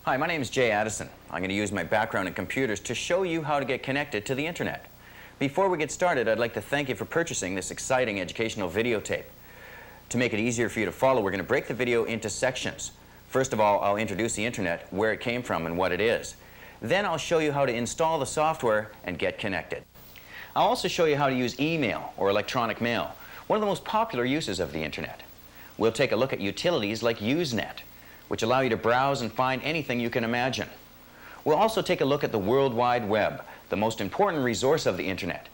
Hi, my name is Jay Addison. I'm going to use my background in computers to show you how to get connected to the internet. Before we get started, I'd like to thank you for purchasing this exciting educational videotape. To make it easier for you to follow, we're going to break the video into sections. First of all, I'll introduce the internet, where it came from and what it is. Then I'll show you how to install the software and get connected. I'll also show you how to use email or electronic mail, one of the most popular uses of the internet. We'll take a look at utilities like Usenet, which allow you to browse and find anything you can imagine. We'll also take a look at the World Wide Web, the most important resource of the internet.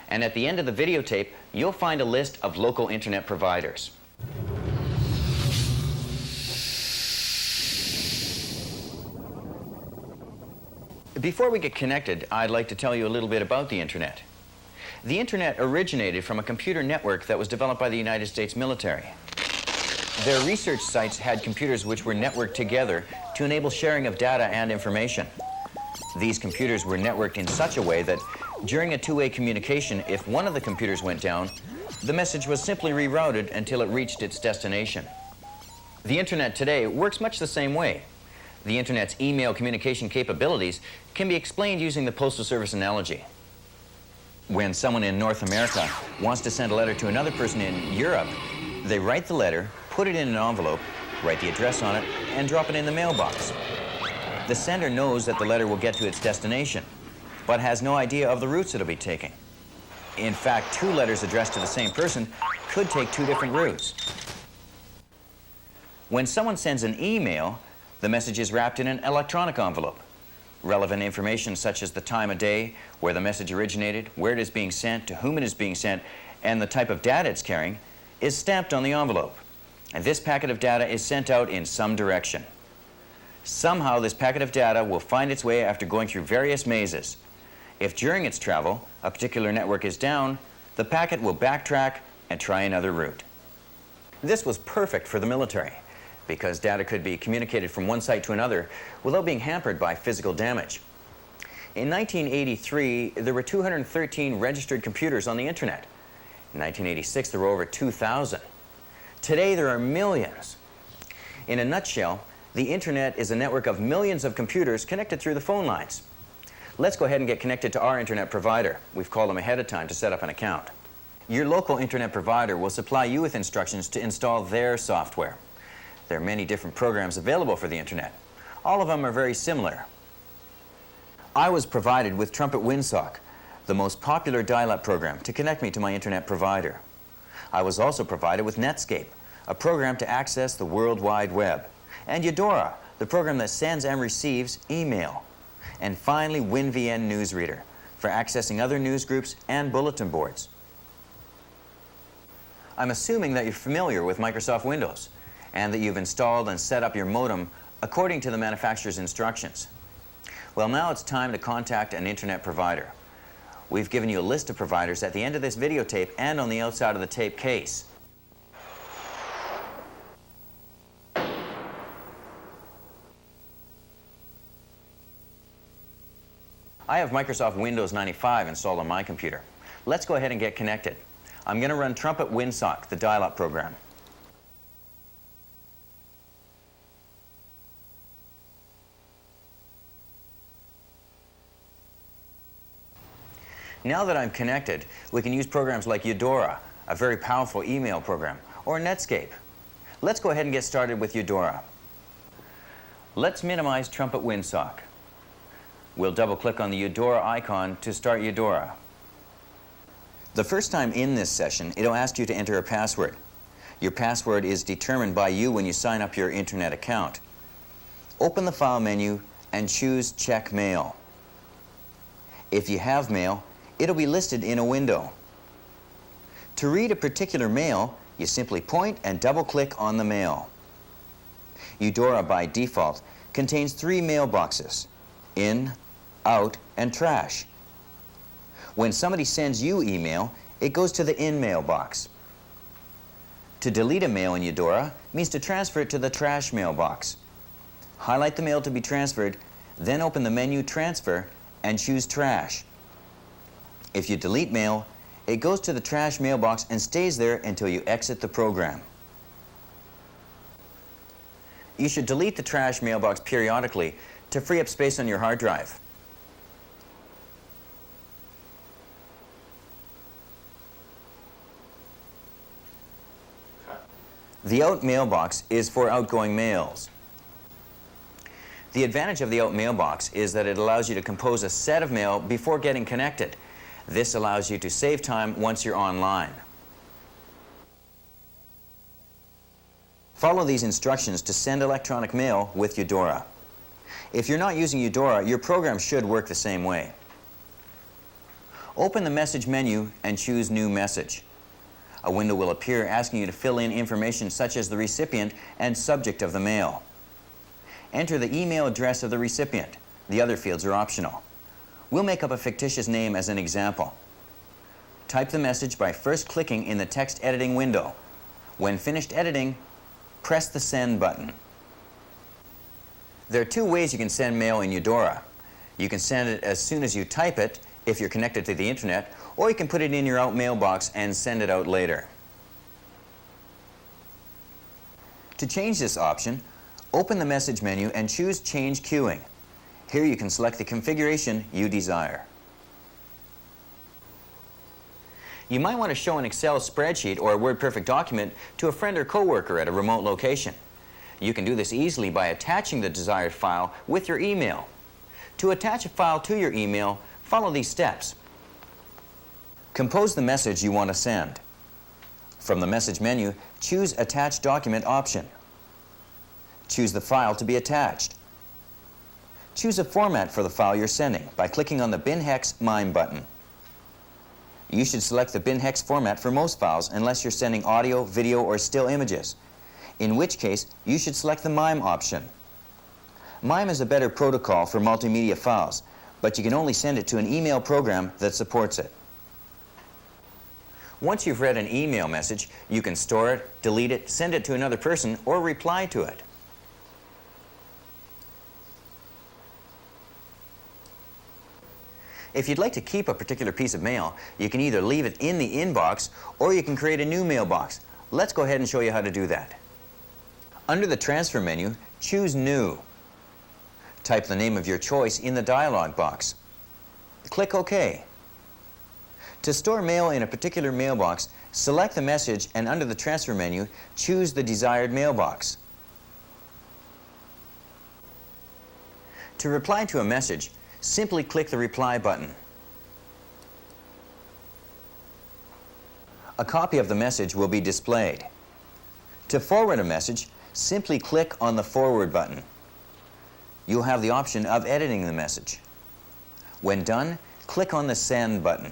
And at the end of the videotape, you'll find a list of local internet providers. Before we get connected, I'd like to tell you a little bit about the internet. The internet originated from a computer network that was developed by the United States military. Their research sites had computers which were networked together to enable sharing of data and information. These computers were networked in such a way that during a two-way communication, if one of the computers went down, the message was simply rerouted until it reached its destination. The internet today works much the same way. The internet's email communication capabilities can be explained using the Postal Service analogy. When someone in North America wants to send a letter to another person in Europe, they write the letter, put it in an envelope, write the address on it, and drop it in the mailbox. The sender knows that the letter will get to its destination, but has no idea of the routes it'll be taking. In fact, two letters addressed to the same person could take two different routes. When someone sends an email, the message is wrapped in an electronic envelope. Relevant information such as the time of day, where the message originated, where it is being sent, to whom it is being sent, and the type of data it's carrying is stamped on the envelope. And this packet of data is sent out in some direction. Somehow this packet of data will find its way after going through various mazes. If during its travel a particular network is down, the packet will backtrack and try another route. This was perfect for the military, because data could be communicated from one site to another without being hampered by physical damage. In 1983, there were 213 registered computers on the internet. In 1986, there were over 2,000. Today, there are millions. In a nutshell, the internet is a network of millions of computers connected through the phone lines. Let's go ahead and get connected to our internet provider. We've called them ahead of time to set up an account. Your local internet provider will supply you with instructions to install their software. There are many different programs available for the internet. All of them are very similar. I was provided with Trumpet Windsock, the most popular dial-up program to connect me to my internet provider. I was also provided with Netscape, a program to access the World Wide Web, and Eudora, the program that sends and receives email. And finally, WinVN Newsreader, for accessing other news groups and bulletin boards. I'm assuming that you're familiar with Microsoft Windows, and that you've installed and set up your modem according to the manufacturer's instructions. Well, now it's time to contact an internet provider. We've given you a list of providers at the end of this videotape and on the outside of the tape case. I have Microsoft Windows 95 installed on my computer. Let's go ahead and get connected. I'm going to run Trumpet Windsock, the dial-up program. Now that I'm connected, we can use programs like Eudora, a very powerful email program, or Netscape. Let's go ahead and get started with Eudora. Let's minimize Trumpet Windsock. We'll double-click on the Eudora icon to start Eudora. The first time in this session, it'll ask you to enter a password. Your password is determined by you when you sign up your internet account. Open the File menu and choose Check Mail. If you have mail, it'll be listed in a window. To read a particular mail, you simply point and double-click on the mail. Eudora, by default, contains 3 mailboxes: in, out, and trash. When somebody sends you email, it goes to the in mailbox. To delete a mail in Eudora means to transfer it to the trash mailbox. Highlight the mail to be transferred, then open the menu Transfer and choose Trash. If you delete mail, it goes to the trash mailbox and stays there until you exit the program. you should delete the trash mailbox periodically to free up space on your hard drive. The out mailbox is for outgoing mails. The advantage of the out mailbox is that it allows you to compose a set of mail before getting connected. This allows you to save time once you're online. Follow these instructions to send electronic mail with Eudora. If you're not using Eudora, your program should work the same way. Open the message menu and choose New Message. A window will appear asking you to fill in information such as the recipient and subject of the mail. Enter the email address of the recipient. The other fields are optional. We'll make up a fictitious name as an example. Type the message by first clicking in the text editing window. When finished editing, press the Send button. There are two ways you can send mail in Eudora. You can send it as soon as you type it, if you're connected to the internet, or you can put it in your out mailbox and send it out later. To change this option, open the message menu and choose Change Queuing. Here you can select the configuration you desire. You might want to show an Excel spreadsheet or a WordPerfect document to a friend or coworker at a remote location. You can do this easily by attaching the desired file with your email. To attach a file to your email, follow these steps. Compose the message you want to send. From the message menu, choose Attach Document option. Choose the file to be attached. Choose a format for the file you're sending by clicking on the bin hex MIME button. You should select the bin hex format for most files unless you're sending audio, video, or still images, in which case you should select the MIME option. MIME is a better protocol for multimedia files, but you can only send it to an email program that supports it. Once you've read an email message, you can store it, delete it, send it to another person, or reply to it. If you'd like to keep a particular piece of mail, you can either leave it in the inbox or you can create a new mailbox. Let's go ahead and show you how to do that. Under the Transfer menu, choose New. Type the name of your choice in the dialog box. Click OK. To store mail in a particular mailbox, select the message and under the Transfer menu, choose the desired mailbox. To reply to a message, simply click the Reply button. A copy of the message will be displayed. To forward a message, simply click on the Forward button. You'll have the option of editing the message. When done, click on the Send button.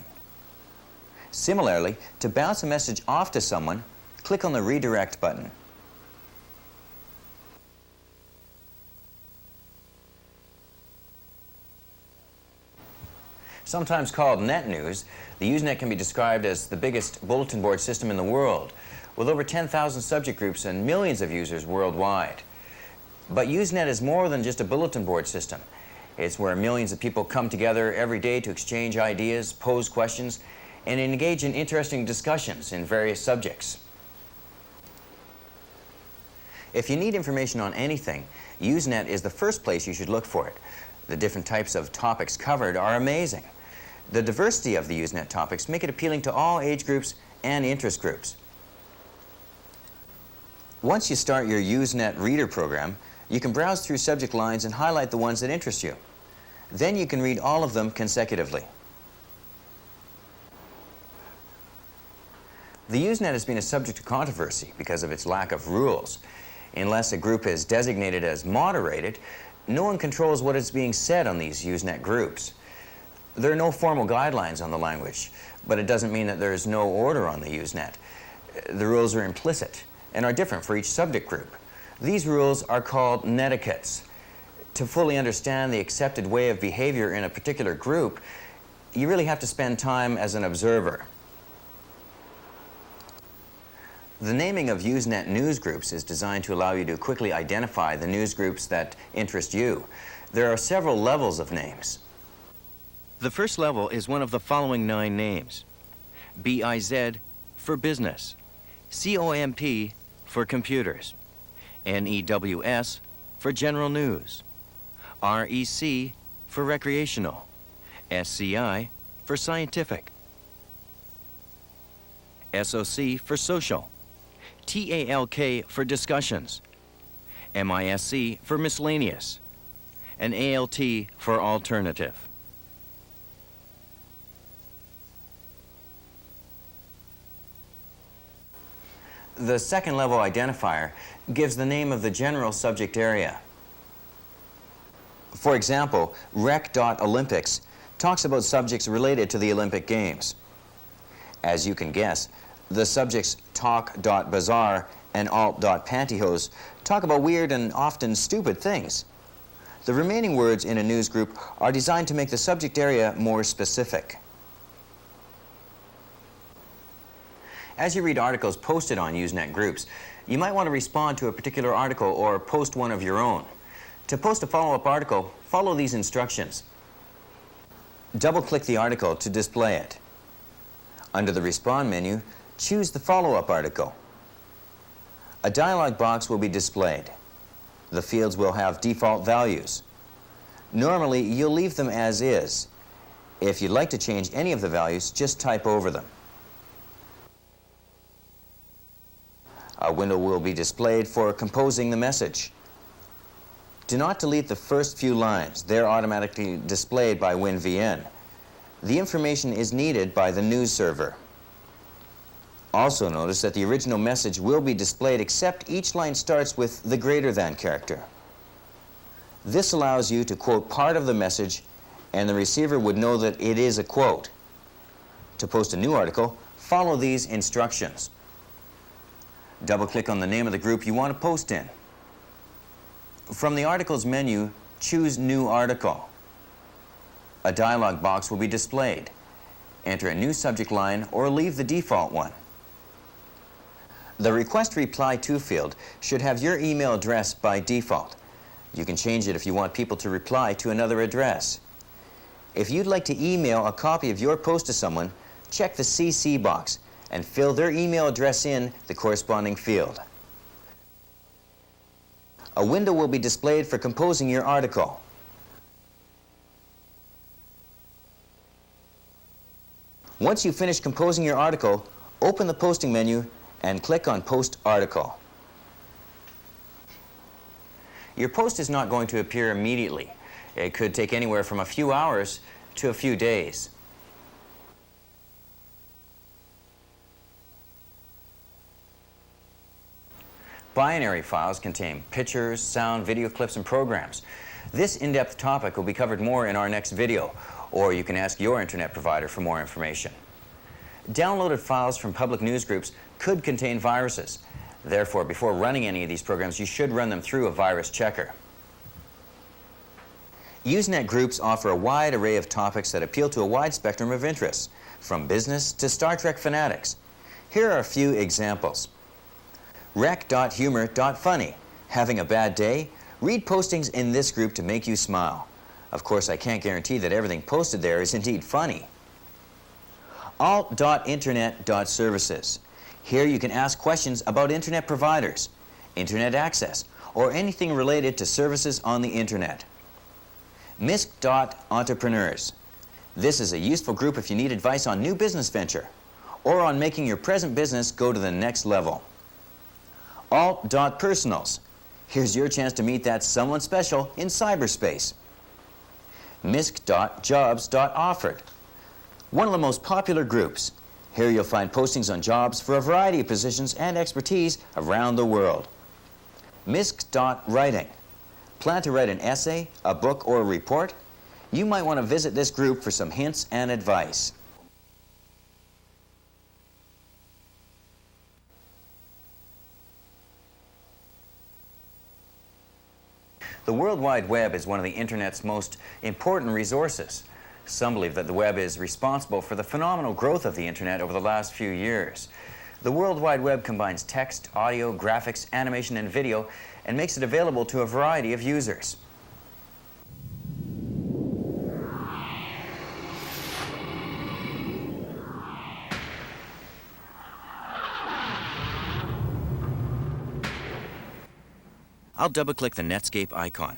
Similarly, to bounce a message off to someone, click on the Redirect button. Sometimes called net news, the Usenet can be described as the biggest bulletin board system in the world, with over 10,000 subject groups and millions of users worldwide. But Usenet is more than just a bulletin board system. It's where millions of people come together every day to exchange ideas, pose questions, and engage in interesting discussions in various subjects. If you need information on anything, Usenet is the first place you should look for it. The different types of topics covered are amazing. The diversity of the Usenet topics make it appealing to all age groups and interest groups. Once you start your Usenet Reader program, you can browse through subject lines and highlight the ones that interest you. Then you can read all of them consecutively. The Usenet has been a subject of controversy because of its lack of rules. Unless a group is designated as moderated, no one controls what is being said on these Usenet groups. There are no formal guidelines on the language, but it doesn't mean that there is no order on the Usenet. The rules are implicit and are different for each subject group. These rules are called netiquettes. To fully understand the accepted way of behavior in a particular group, you really have to spend time as an observer. The naming of Usenet news groups is designed to allow you to quickly identify the news groups that interest you. There are several levels of names. The first level is one of the following 9 names. BIZ for business, COMP for computers, NEWS for general news, REC for recreational, SCI for scientific, SOC for social, TALK for discussions, MISC for miscellaneous, and ALT for alternative. The second level identifier gives the name of the general subject area. For example, rec.olympics talks about subjects related to the Olympic Games. As you can guess, the subjects talk.bazaar and alt.pantyhose talk about weird and often stupid things. The remaining words in a news group are designed to make the subject area more specific. As you read articles posted on Usenet groups, you might want to respond to a particular article or post one of your own. To post a follow-up article, follow these instructions. Double-click the article to display it. Under the Respond menu, choose the follow-up article. A dialog box will be displayed. The fields will have default values. Normally, you'll leave them as is. If you'd like to change any of the values, just type over them. A window will be displayed for composing the message. Do not delete the first few lines. They're automatically displayed by WinVN. The information is needed by the news server. Also notice that the original message will be displayed except each line starts with the greater than character. This allows you to quote part of the message and the receiver would know that it is a quote. To post a new article, follow these instructions. Double-click on the name of the group you want to post in. From the Articles menu, choose New Article. A dialog box will be displayed. Enter a new subject line or leave the default one. The Request Reply To field should have your email address by default. You can change it if you want people to reply to another address. If you'd like to email a copy of your post to someone, check the CC box and fill their email address in the corresponding field. A window will be displayed for composing your article. Once you've finished composing your article, open the posting menu and click on Post Article. Your post is not going to appear immediately. It could take anywhere from a few hours to a few days. Binary files contain pictures, sound, video clips, and programs. This in-depth topic will be covered more in our next video, or you can ask your internet provider for more information. Downloaded files from public news groups could contain viruses. Therefore, before running any of these programs, you should run them through a virus checker. Usenet groups offer a wide array of topics that appeal to a wide spectrum of interests, from business to Star Trek fanatics. Here are a few examples. Rec.humor.funny. Having a bad day? Read postings in this group to make you smile. Of course, I can't guarantee that everything posted there is indeed funny. Alt.internet.services. Here you can ask questions about internet providers, internet access, or anything related to services on the internet. MISC.entrepreneurs. This is a useful group if you need advice on new business venture or on making your present business go to the next level. Alt.personals. Here's your chance to meet that someone special in cyberspace. MISC.jobs.offered. One of the most popular groups. Here you'll find postings on jobs for a variety of positions and expertise around the world. MISC.writing. Plan to write an essay, a book, or a report? You might want to visit this group for some hints and advice. The World Wide Web is one of the Internet's most important resources. Some believe that the web is responsible for the phenomenal growth of the Internet over the last few years. The World Wide Web combines text, audio, graphics, animation, and video, and makes it available to a variety of users. I'll double-click the Netscape icon.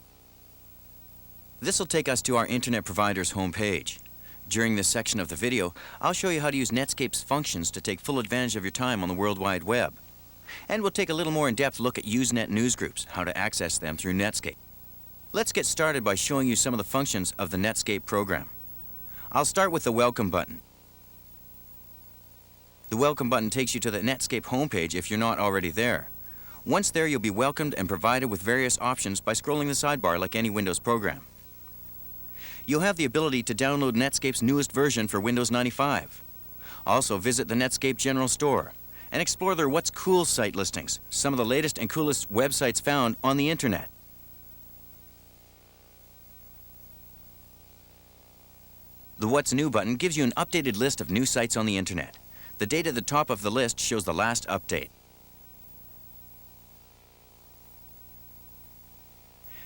This will take us to our internet provider's home page. During this section of the video, I'll show you how to use Netscape's functions to take full advantage of your time on the World Wide Web. And we'll take a little more in-depth look at Usenet newsgroups, how to access them through Netscape. Let's get started by showing you some of the functions of the Netscape program. I'll start with the Welcome button. The Welcome button takes you to the Netscape homepage if you're not already there. Once there, you'll be welcomed and provided with various options by scrolling the sidebar like any Windows program. You'll have the ability to download Netscape's newest version for Windows 95. Also, visit the Netscape General Store and explore their What's Cool site listings, some of the latest and coolest websites found on the internet. The What's New button gives you an updated list of new sites on the internet. The date at the top of the list shows the last update.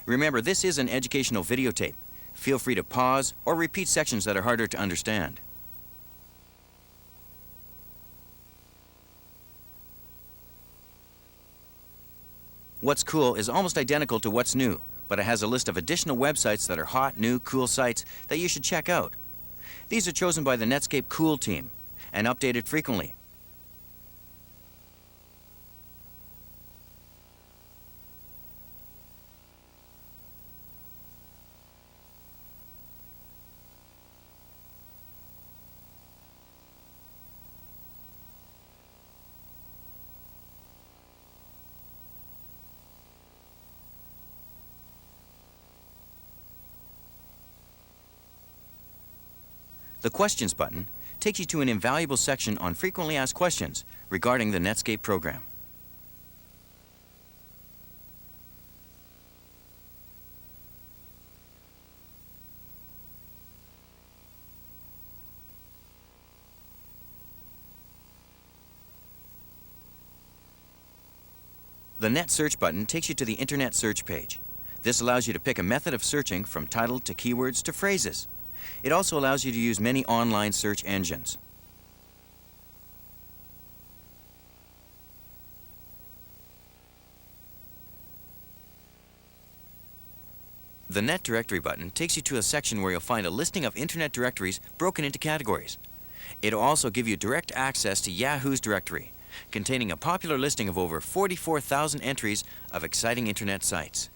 Remember, this is an educational videotape. Feel free to pause or repeat sections that are harder to understand. What's Cool is almost identical to What's New, but it has a list of additional websites that are hot, new, cool sites that you should check out. These are chosen by the Netscape Cool team and updated frequently. The Questions button takes you to an invaluable section on frequently asked questions regarding the Netscape program. The Net Search button takes you to the Internet search page. This allows you to pick a method of searching from title to keywords to phrases. It also allows you to use many online search engines. The Net Directory button takes you to a section where you'll find a listing of internet directories broken into categories. It'll also give you direct access to Yahoo's directory, containing a popular listing of over 44,000 entries of exciting internet sites.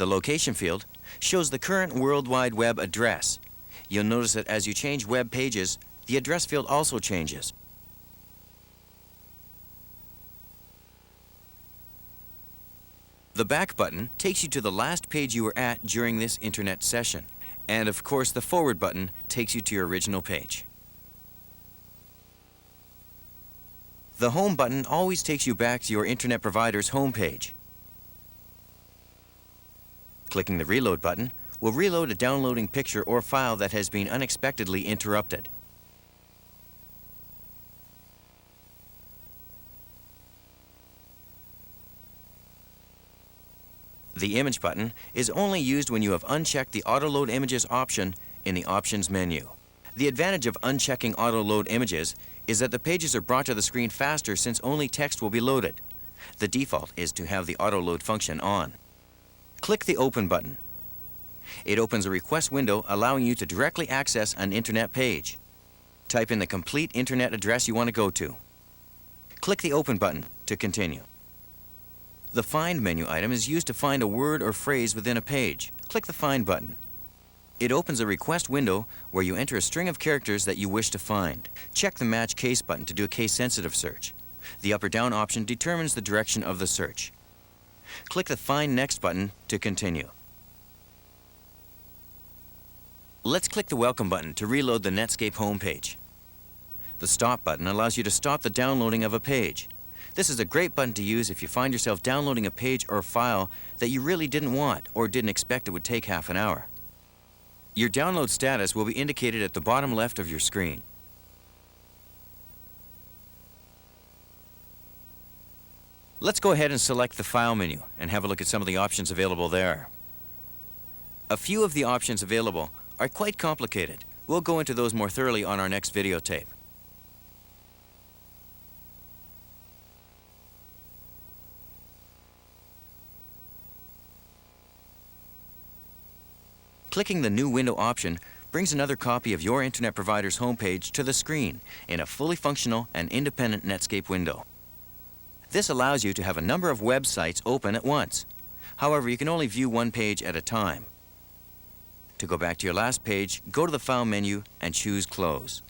The Location field shows the current World Wide Web address. You'll notice that as you change web pages, the address field also changes. The Back button takes you to the last page you were at during this internet session. And of course, the Forward button takes you to your original page. The Home button always takes you back to your internet provider's home page. Clicking the Reload button will reload a downloading picture or file that has been unexpectedly interrupted. The Image button is only used when you have unchecked the Auto Load Images option in the Options menu. The advantage of unchecking Auto Load Images is that the pages are brought to the screen faster since only text will be loaded. The default is to have the Auto Load function on. Click the Open button. It opens a request window allowing you to directly access an internet page. Type in the complete internet address you want to go to. Click the Open button to continue. The Find menu item is used to find a word or phrase within a page. Click the Find button. It opens a request window where you enter a string of characters that you wish to find. Check the Match Case button to do a case-sensitive search. The up or down option determines the direction of the search. Click the Find Next button to continue. Let's click the Welcome button to reload the Netscape homepage. The Stop button allows you to stop the downloading of a page. This is a great button to use if you find yourself downloading a page or file that you really didn't want or didn't expect it would take half an hour. Your download status will be indicated at the bottom left of your screen. Let's go ahead and select the File menu and have a look at some of the options available there. A few of the options available are quite complicated, We'll go into those more thoroughly on our next videotape. Clicking the New Window option brings another copy of your internet provider's homepage to the screen in a fully functional and independent Netscape window. This allows you to have a number of websites open at once. However, you can only view one page at a time. To go back to your last page, go to the File menu and choose Close.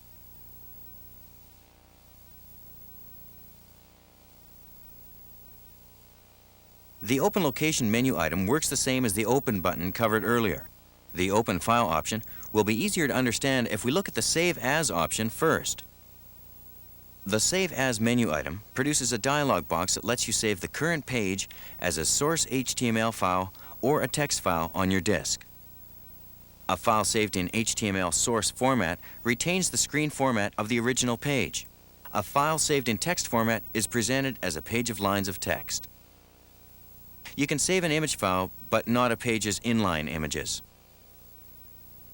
The Open Location menu item works the same as the Open button covered earlier. The Open File option will be easier to understand if we look at the Save As option first. The Save As menu item produces a dialog box that lets you save the current page as a source HTML file or a text file on your disk. A file saved in HTML source format retains the screen format of the original page. A file saved in text format is presented as a page of lines of text. You can save an image file, but not a page's inline images.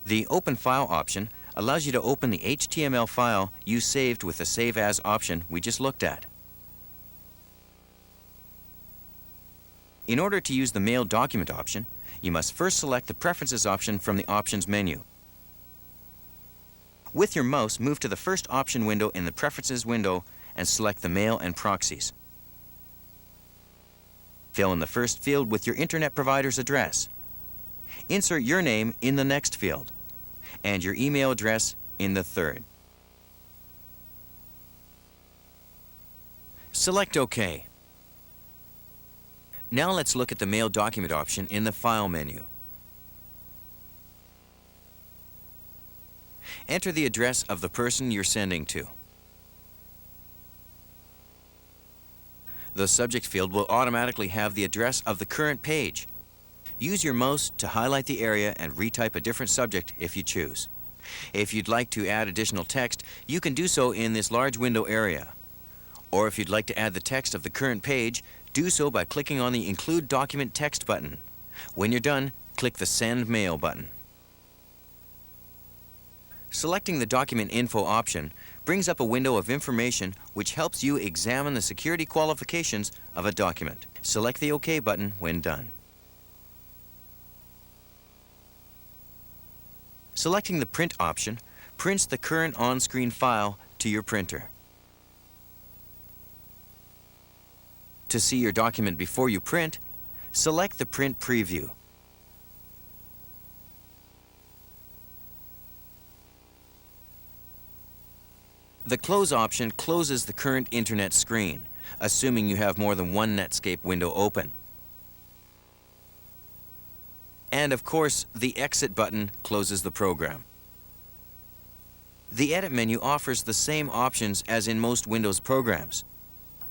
The Open File option allows you to open the HTML file you saved with the Save As option we just looked at. In order to use the Mail Document option, you must first select the Preferences option from the Options menu. With your mouse, move to the first option window in the Preferences window and select the Mail and Proxies. Fill in the first field with your internet provider's address. Insert your name in the next field and your email address in the third. Select OK. Now let's look at the Mail Document option in the File menu. Enter the address of the person you're sending to. The subject field will automatically have the address of the current page. Use your mouse to highlight the area and retype a different subject if you choose. If you'd like to add additional text, you can do so in this large window area. Or if you'd like to add the text of the current page, do so by clicking on the Include Document Text button. When you're done, click the Send Mail button. Selecting the Document Info option brings up a window of information which helps you examine the security qualifications of a document. Select the OK button when done. Selecting the Print option prints the current on-screen file to your printer. To see your document before you print, select the Print Preview. The Close option closes the current internet screen, assuming you have more than one Netscape window open. And of course, the Exit button closes the program. The Edit menu offers the same options as in most Windows programs: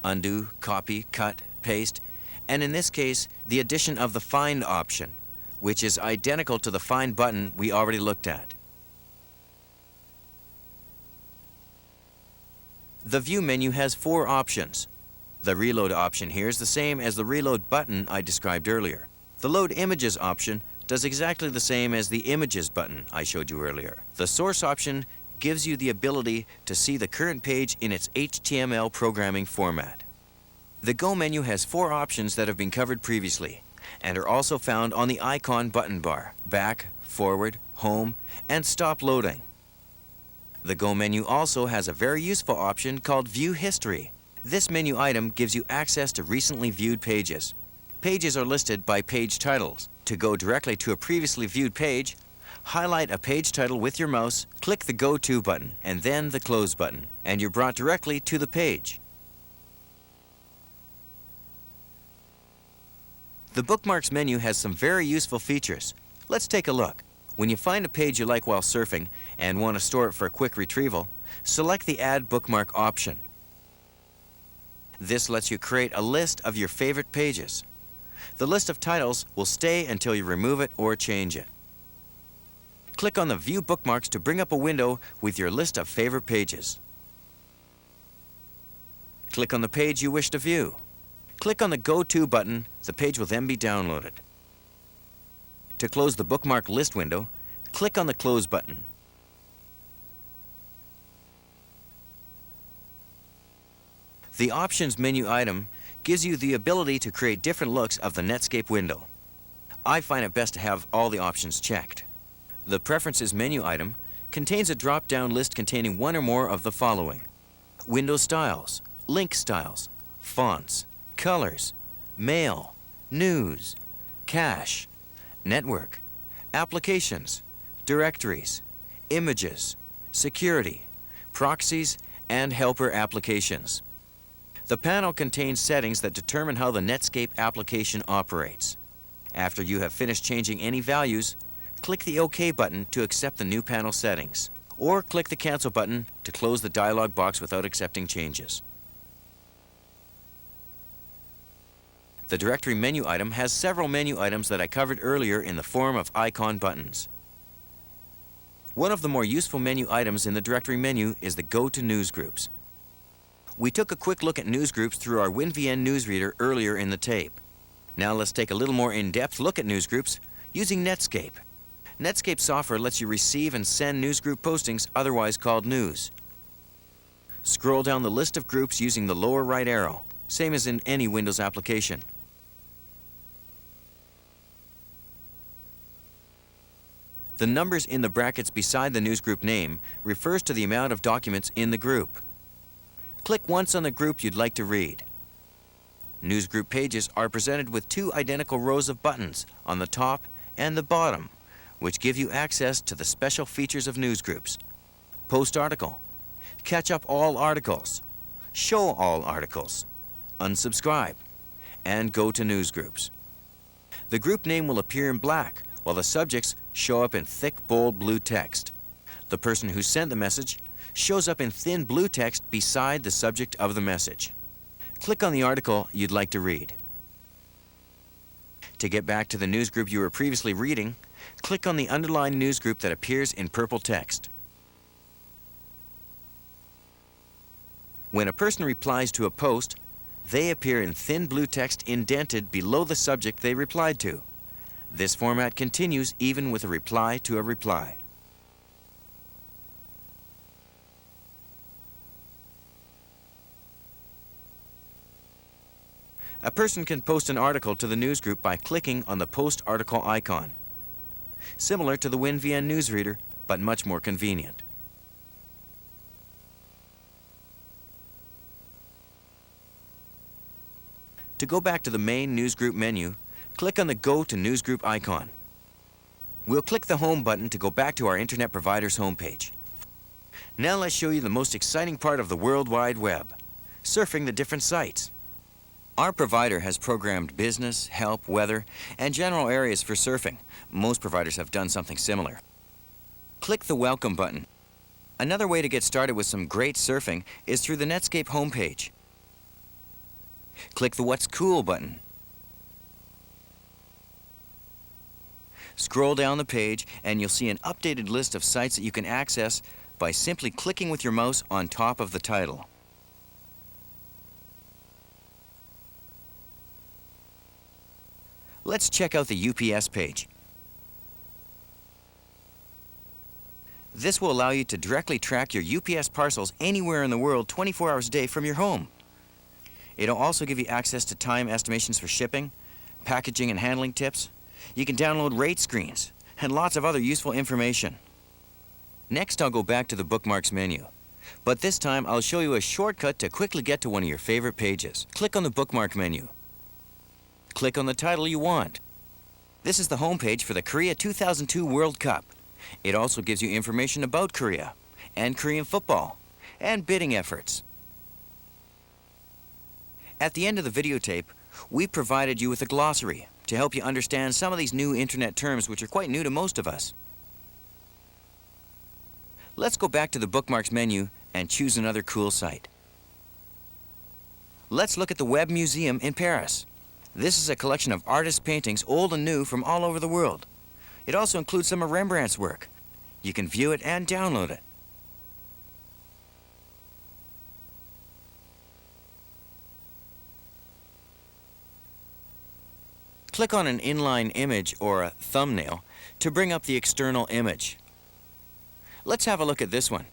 undo, copy, cut, paste, and in this case, the addition of the Find option, which is identical to the Find button we already looked at. The View menu has 4 options. The Reload option here is the same as the Reload button I described earlier. The Load Images option does exactly the same as the Images button I showed you earlier. The Source option gives you the ability to see the current page in its HTML programming format. The Go menu has 4 options that have been covered previously and are also found on the icon button bar: Back, Forward, Home, and Stop Loading. The Go menu also has a very useful option called View History. This menu item gives you access to recently viewed pages. Pages are listed by page titles. To go directly to a previously viewed page, highlight a page title with your mouse, click the Go To button, and then the Close button, and you're brought directly to the page. The Bookmarks menu has some very useful features. Let's take a look. When you find a page you like while surfing and want to store it for a quick retrieval, select the Add Bookmark option. This lets you create a list of your favorite pages. The list of titles will stay until you remove it or change it. Click on the View Bookmarks to bring up a window with your list of favorite pages. Click on the page you wish to view. Click on the Go To button. The page will then be downloaded. To close the bookmark list window, click on the Close button. The Options menu item gives you the ability to create different looks of the Netscape window. I find it best to have all the options checked. The Preferences menu item contains a drop-down list containing one or more of the following: window styles, link styles, fonts, colors, mail, news, cache, network, applications, directories, images, security, proxies, and helper applications. The panel contains settings that determine how the Netscape application operates. After you have finished changing any values, click the OK button to accept the new panel settings, or click the Cancel button to close the dialog box without accepting changes. The Directory menu item has several menu items that I covered earlier in the form of icon buttons. One of the more useful menu items in the Directory menu is the Go to Newsgroups. We took a quick look at newsgroups through our WinVN newsreader earlier in the tape. Now let's take a little more in-depth look at newsgroups using Netscape. Netscape software lets you receive and send newsgroup postings, otherwise called news. Scroll down the list of groups using the lower right arrow, same as in any Windows application. The numbers in the brackets beside the newsgroup name refers to the amount of documents in the group. Click once on the group you'd like to read. Newsgroup pages are presented with two identical rows of buttons on the top and the bottom, which give you access to the special features of newsgroups: Post Article, Catch Up All Articles, Show All Articles, Unsubscribe, and Go to Newsgroups. The group name will appear in black, while the subjects show up in thick, bold blue text. The person who sent the message shows up in thin blue text beside the subject of the message. Click on the article you'd like to read. To get back to the newsgroup you were previously reading, click on the underlined newsgroup that appears in purple text. When a person replies to a post, they appear in thin blue text indented below the subject they replied to. This format continues even with a reply to a reply. A person can post an article to the newsgroup by clicking on the Post Article icon. Similar to the WinVN newsreader, but much more convenient. To go back to the main newsgroup menu, click on the Go to Newsgroup icon. We'll click the Home button to go back to our Internet provider's homepage. Now let's show you the most exciting part of the World Wide Web: surfing the different sites. Our provider has programmed business, help, weather, and general areas for surfing. Most providers have done something similar. Click the Welcome button. Another way to get started with some great surfing is through the Netscape homepage. Click the What's Cool button. Scroll down the page and you'll see an updated list of sites that you can access by simply clicking with your mouse on top of the title. Let's check out the UPS page. This will allow you to directly track your UPS parcels anywhere in the world 24 hours a day from your home. It'll also give you access to time estimations for shipping, packaging and handling tips. You can download rate screens and lots of other useful information. Next, I'll go back to the Bookmarks menu. But this time, I'll show you a shortcut to quickly get to one of your favorite pages. Click on the Bookmark menu. Click on the title you want. This is the homepage for the Korea 2002 World Cup. It also gives you information about Korea and Korean football and bidding efforts. At the end of the videotape, we provided you with a glossary to help you understand some of these new internet terms which are quite new to most of us. Let's go back to the Bookmarks menu and choose another cool site. Let's look at the Web Museum in Paris. This is a collection of artist paintings, old and new, from all over the world. It also includes some of Rembrandt's work. You can view it and download it. Click on an inline image or a thumbnail to bring up the external image. Let's have a look at this one.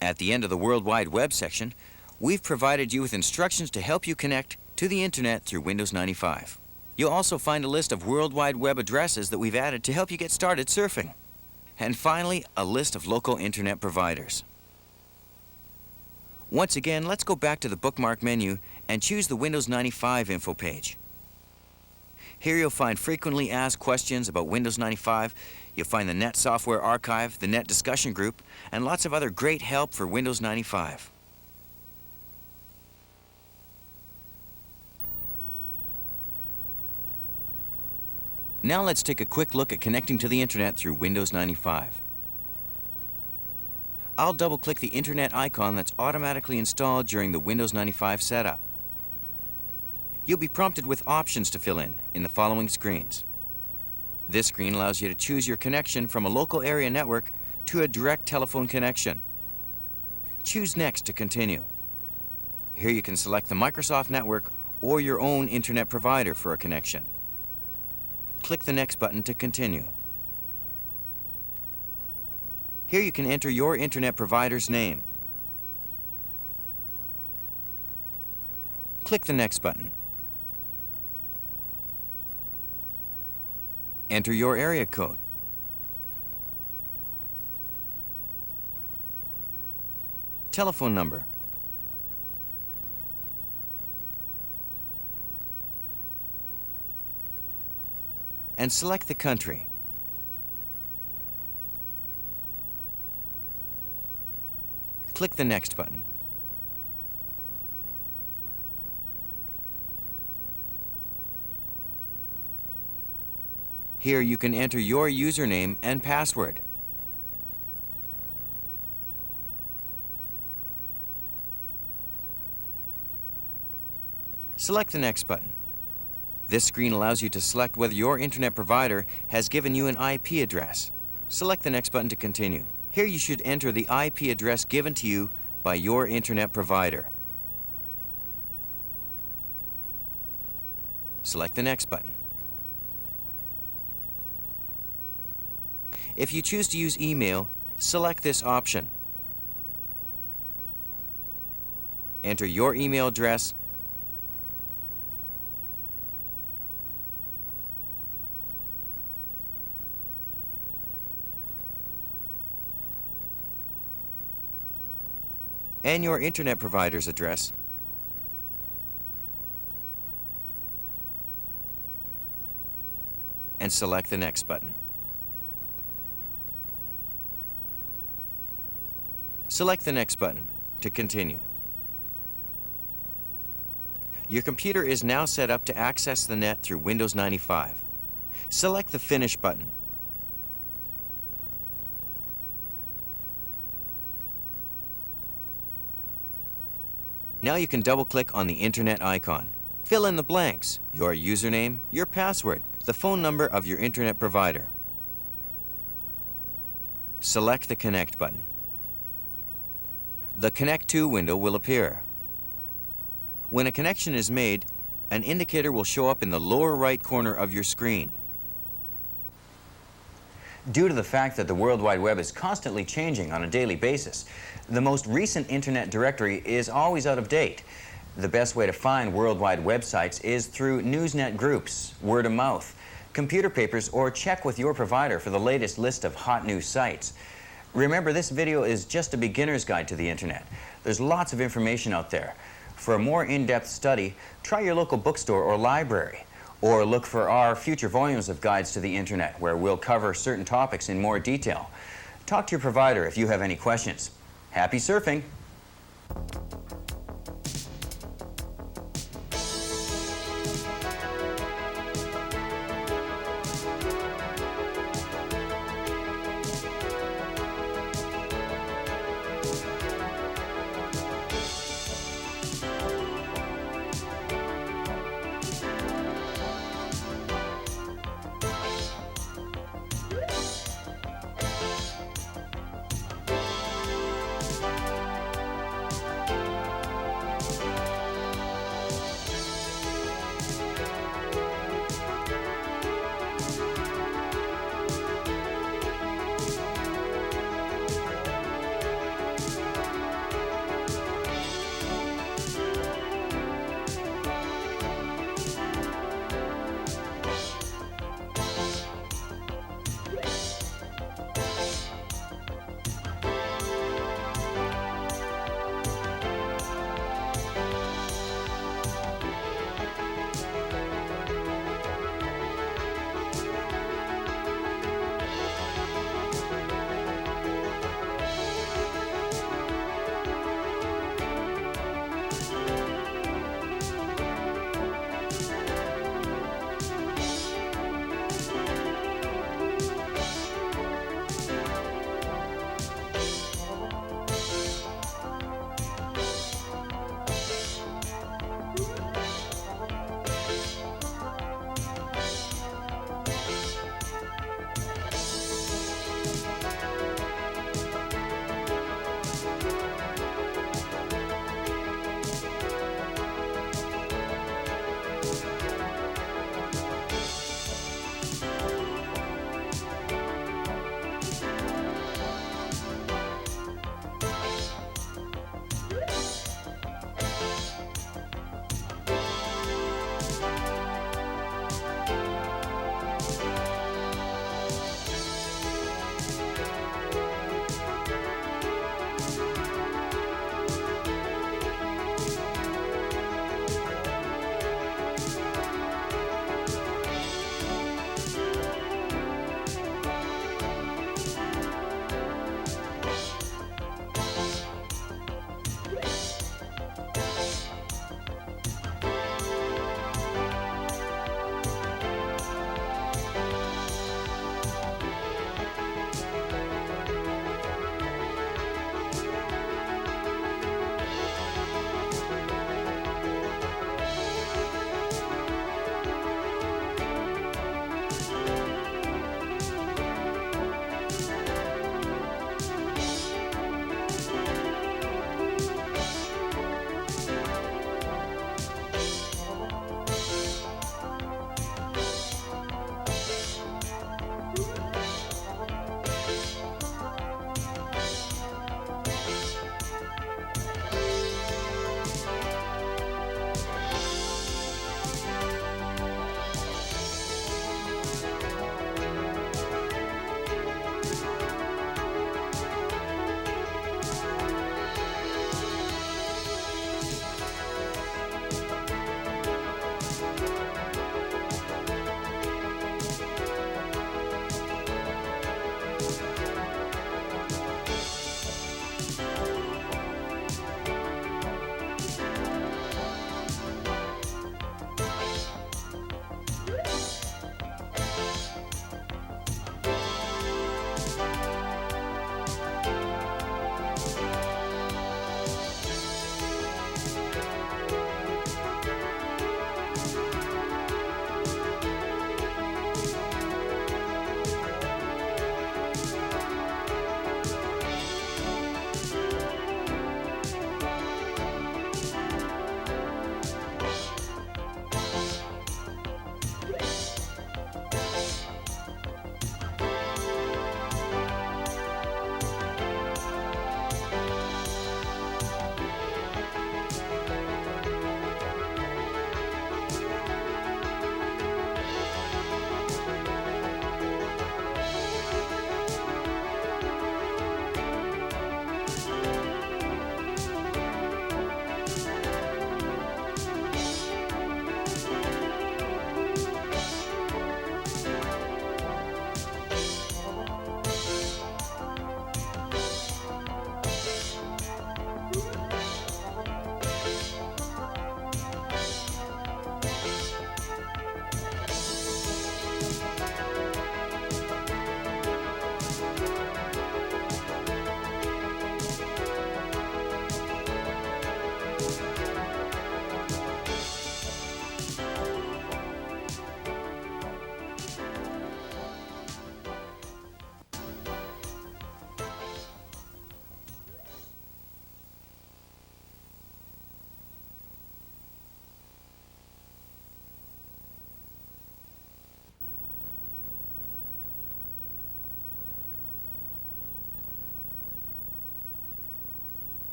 At the end of the World Wide Web section, we've provided you with instructions to help you connect to the Internet through Windows 95. You'll also find a list of World Wide Web addresses that we've added to help you get started surfing. And finally, a list of local Internet providers. Once again, let's go back to the bookmark menu and choose the Windows 95 info page. Here you'll find frequently asked questions about Windows 95. You'll find the Net Software Archive, the Net Discussion Group, and lots of other great help for Windows 95. Now let's take a quick look at connecting to the Internet through Windows 95. I'll double-click the Internet icon that's automatically installed during the Windows 95 setup. You'll be prompted with options to fill in the following screens. This screen allows you to choose your connection from a local area network to a direct telephone connection. Choose Next to continue. Here you can select the Microsoft network or your own Internet provider for a connection. Click the Next button to continue. Here you can enter your Internet provider's name. Click the Next button. Enter your area code. Telephone number. And select the country. Click the Next button. Here you can enter your username and password. Select the Next button. This screen allows you to select whether your Internet provider has given you an IP address. Select the Next button to continue. Here you should enter the IP address given to you by your Internet provider. Select the Next button. If you choose to use email, select this option. Enter your email address and your Internet provider's address. And select the Next button. Select the Next button to continue. Your computer is now set up to access the net through Windows 95. Select the Finish button. Now you can double-click on the Internet icon. Fill in the blanks, your username, your password, the phone number of your Internet provider. Select the Connect button. The Connect To window will appear. When a connection is made, an indicator will show up in the lower right corner of your screen. Due to the fact that the World Wide Web is constantly changing on a daily basis, the most recent Internet directory is always out of date. The best way to find worldwide websites is through Newsnet groups, word of mouth, computer papers, or check with your provider for the latest list of hot new sites. Remember, this video is just a beginner's guide to the Internet. There's lots of information out there. For a more in-depth study, try your local bookstore or library, or look for our future volumes of guides to the Internet, where we'll cover certain topics in more detail. Talk to your provider if you have any questions. Happy surfing!